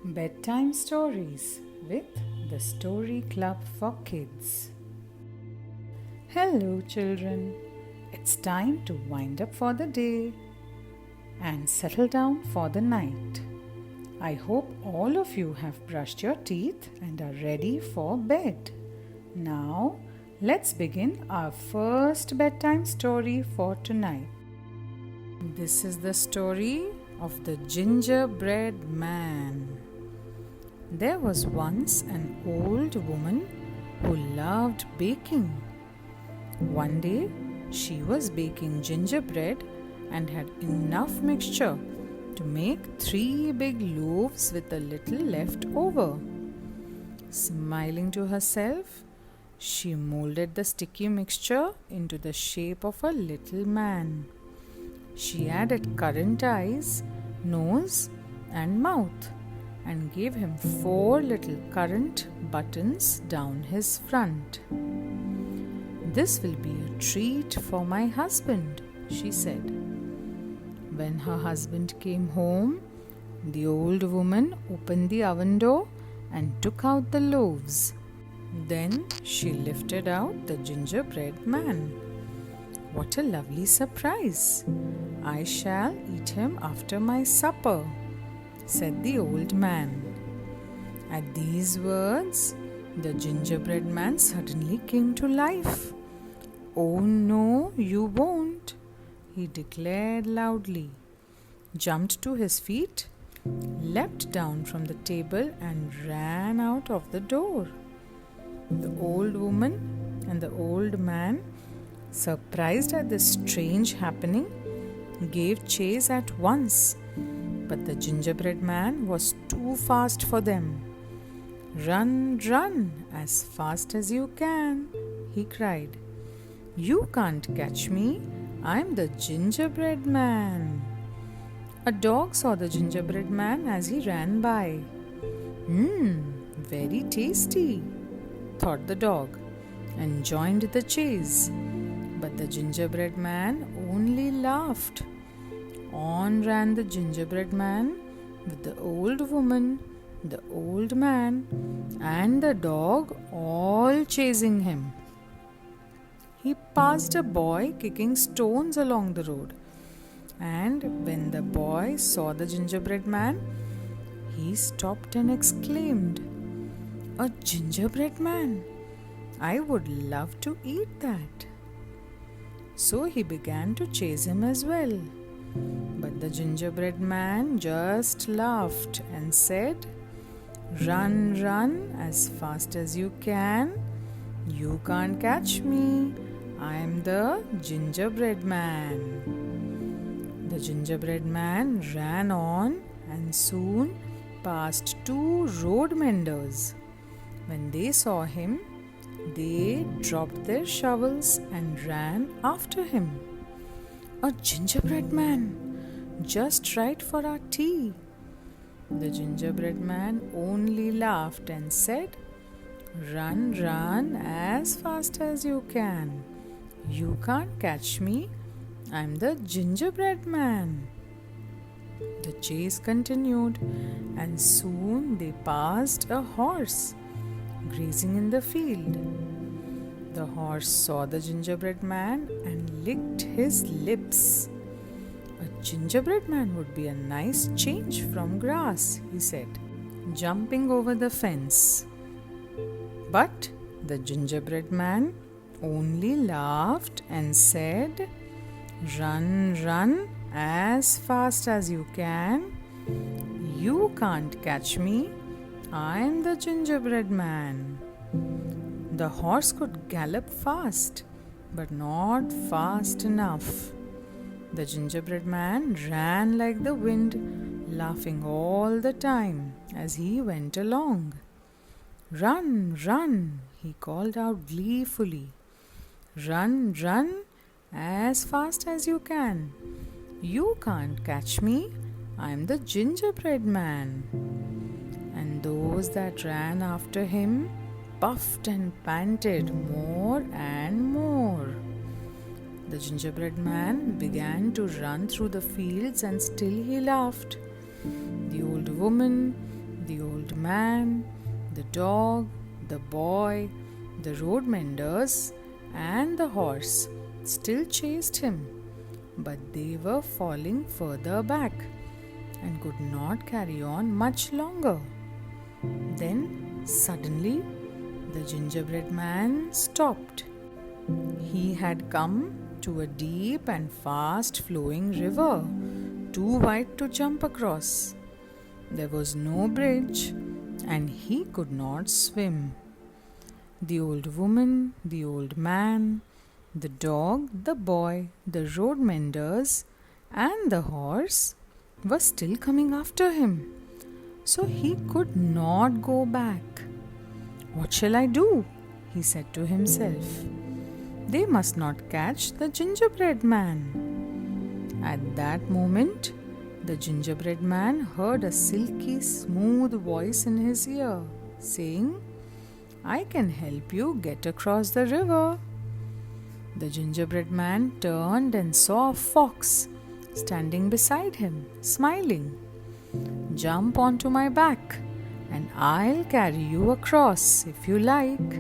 Bedtime Stories with the Story Club for Kids. Hello, children. It's time to wind up for the day and settle down for the night. I hope all of you have brushed your teeth and are ready for bed. Now, let's begin our first bedtime story for tonight. This is the story of the Gingerbread Man. There was once an old woman who loved baking. One day, she was baking gingerbread and had enough mixture to make 3 big loaves with a little left over. Smiling to herself, she molded the sticky mixture into the shape of a little man. She added currant eyes, nose, and mouth, and gave him 4 little currant buttons down his front. "This will be a treat for my husband," she said. When her husband came home, the old woman opened the oven door and took out the loaves. Then she lifted out the gingerbread man. "What a lovely surprise! I shall eat him after my supper," said the old man. At these words, the gingerbread man suddenly came to life. "Oh no, you won't," he declared loudly, jumped to his feet, leapt down from the table and ran out of the door. The old woman and the old man, surprised at this strange happening, gave chase at once. But the gingerbread man was too fast for them. "Run, run, as fast as you can," he cried. "You can't catch me. I'm the gingerbread man." A dog saw the gingerbread man as he ran by. Very tasty," thought the dog, and joined the chase. But the gingerbread man only laughed. On ran the gingerbread man with the old woman, the old man, and the dog all chasing him. He passed a boy kicking stones along the road, and when the boy saw the gingerbread man, he stopped and exclaimed, "A gingerbread man! I would love to eat that." So he began to chase him as well. But the gingerbread man just laughed and said, "Run, run, as fast as you can. You can't catch me. I'm the gingerbread man." The gingerbread man ran on and soon passed 2 road menders. When they saw him, they dropped their shovels and ran after him. "A gingerbread man! Just right for our tea." The gingerbread man only laughed and said, "Run, run, as fast as you can. You can't catch me. I'm the gingerbread man." The chase continued, and soon they passed a horse grazing in the field. The horse saw the gingerbread man and licked his lips. "A gingerbread man would be a nice change from grass," he said, jumping over the fence. But the gingerbread man only laughed and said, "Run, run, as fast as you can. You can't catch me. I'm the gingerbread man." The horse could gallop fast, but not fast enough. The gingerbread man ran like the wind, laughing all the time as he went along. "Run, run," he called out gleefully. "Run, run, as fast as you can. You can't catch me. I'm the gingerbread man." And those that ran after him puffed and panted more and more. The gingerbread man began to run through the fields, and still he laughed. The old woman, The old man, the dog, the boy, the road menders, and the horse still chased him, but they were falling further back and could not carry on much longer. Then suddenly the gingerbread man stopped. He had come to a deep and fast flowing river, too wide to jump across. There was no bridge, and he could not swim. The old woman, the old man, the dog, the boy, the road menders, and the horse were still coming after him, so he could not go back. "What shall I do?" he said to himself. "They must not catch the gingerbread man." At that moment, the gingerbread man heard a silky, smooth voice in his ear saying, "I can help you get across the river." The gingerbread man turned and saw a fox standing beside him, smiling. "Jump onto my back, and I'll carry you across if you like,"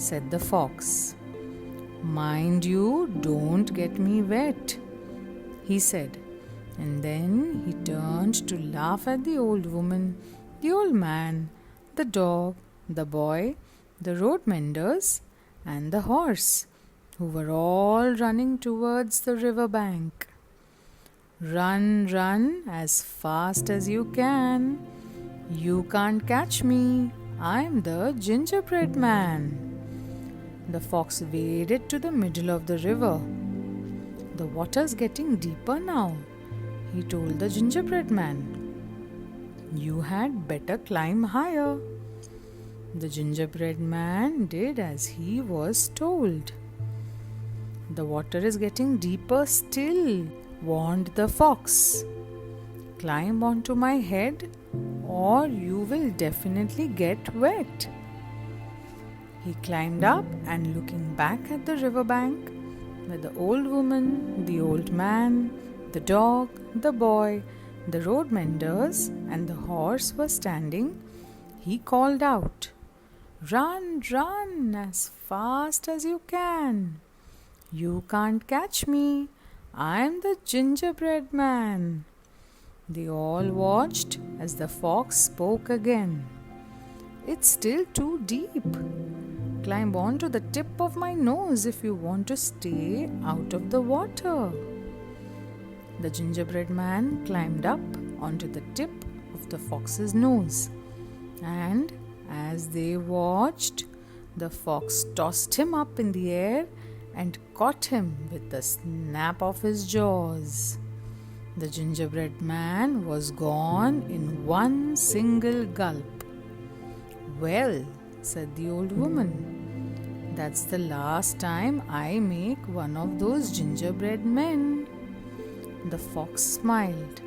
said the fox. "Mind you, don't get me wet," he said. And then he turned to laugh at the old woman, the old man, the dog, the boy, the road menders, and the horse, who were all running towards the river bank. "Run, run as fast as you can. You can't catch me. I'm the gingerbread man." The fox waded to the middle of the river. "The water's getting deeper now," he told the gingerbread man. "You had better climb higher." The gingerbread man did as he was told. "The water is getting deeper still," warned the fox. "Climb onto my head or you will definitely get wet." He climbed up, and looking back at the riverbank where the old woman, the old man, the dog, the boy, the road menders, and the horse were standing, he called out, "Run, run as fast as you can. You can't catch me. I'm the gingerbread man." They all watched as the fox spoke again. "It's still too deep. Climb onto the tip of my nose if you want to stay out of the water." The gingerbread man climbed up onto the tip of the fox's nose, and as they watched, the fox tossed him up in the air and caught him with the snap of his jaws. The gingerbread man was gone in one single gulp. "Well," said the old woman, "that's the last time I make one of those gingerbread men." The fox smiled.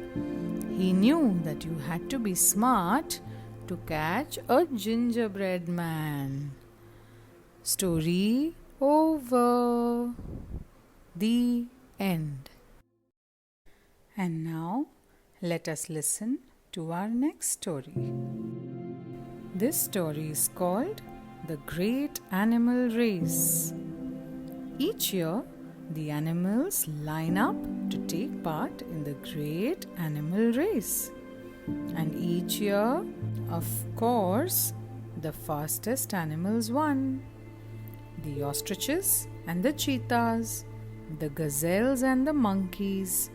He knew that you had to be smart to catch a gingerbread man. Story over. The end. And now let us listen to our next story. This story is called The Great Animal Race. Each year, the animals line up to take part in the Great Animal Race. And each year, of course, the fastest animals won. The ostriches and the cheetahs, the gazelles and the monkeys.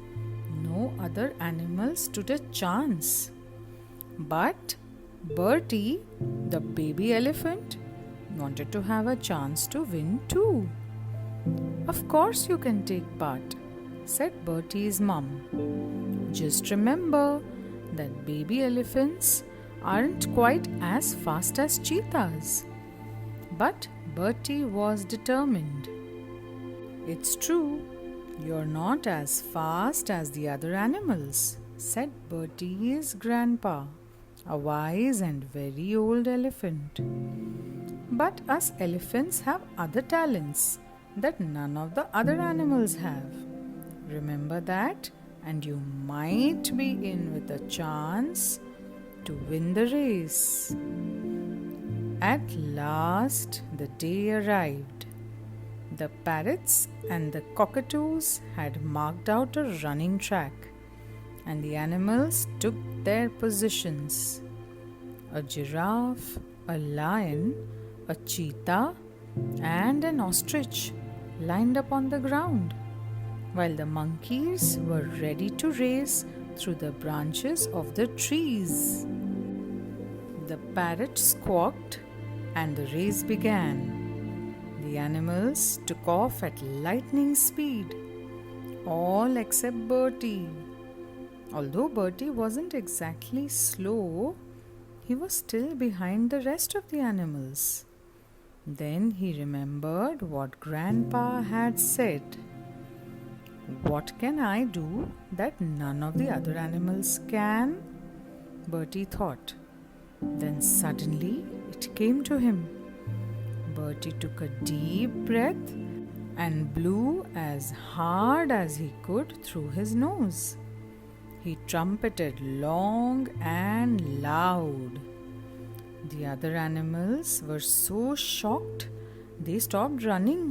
No other animals stood a chance. But Bertie, the baby elephant, wanted to have a chance to win too. "Of course you can take part," said Bertie's mum. "Just remember that baby elephants aren't quite as fast as cheetahs." But Bertie was determined. "It's true, you're not as fast as the other animals," said Bertie's grandpa, a wise and very old elephant. "But us elephants have other talents that none of the other animals have. Remember that, and you might be in with a chance to win the race. At last, the day arrived. The parrots and the cockatoos had marked out a running track, and the animals took their positions. A giraffe, a lion, a cheetah, and an ostrich lined up on the ground, while the monkeys were ready to race through the branches of the trees. The parrot squawked, and the race began. The animals took off at lightning speed, all except Bertie. Although Bertie wasn't exactly slow, he was still behind the rest of the animals. Then he remembered what Grandpa had said. "What can I do that none of the other animals can?" Bertie thought. Then suddenly it came to him. Bertie took a deep breath and blew as hard as he could through his nose. He trumpeted long and loud. The other animals were so shocked they stopped running.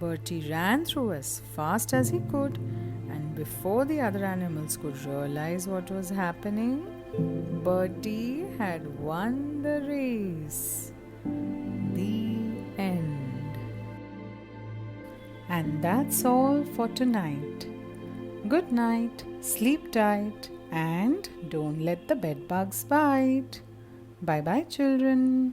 Bertie ran through as fast as he could, and before the other animals could realize what was happening, Bertie had won the race. The end. And that's all for tonight. Good night, sleep tight, and don't let the bed bugs bite. Bye bye, children.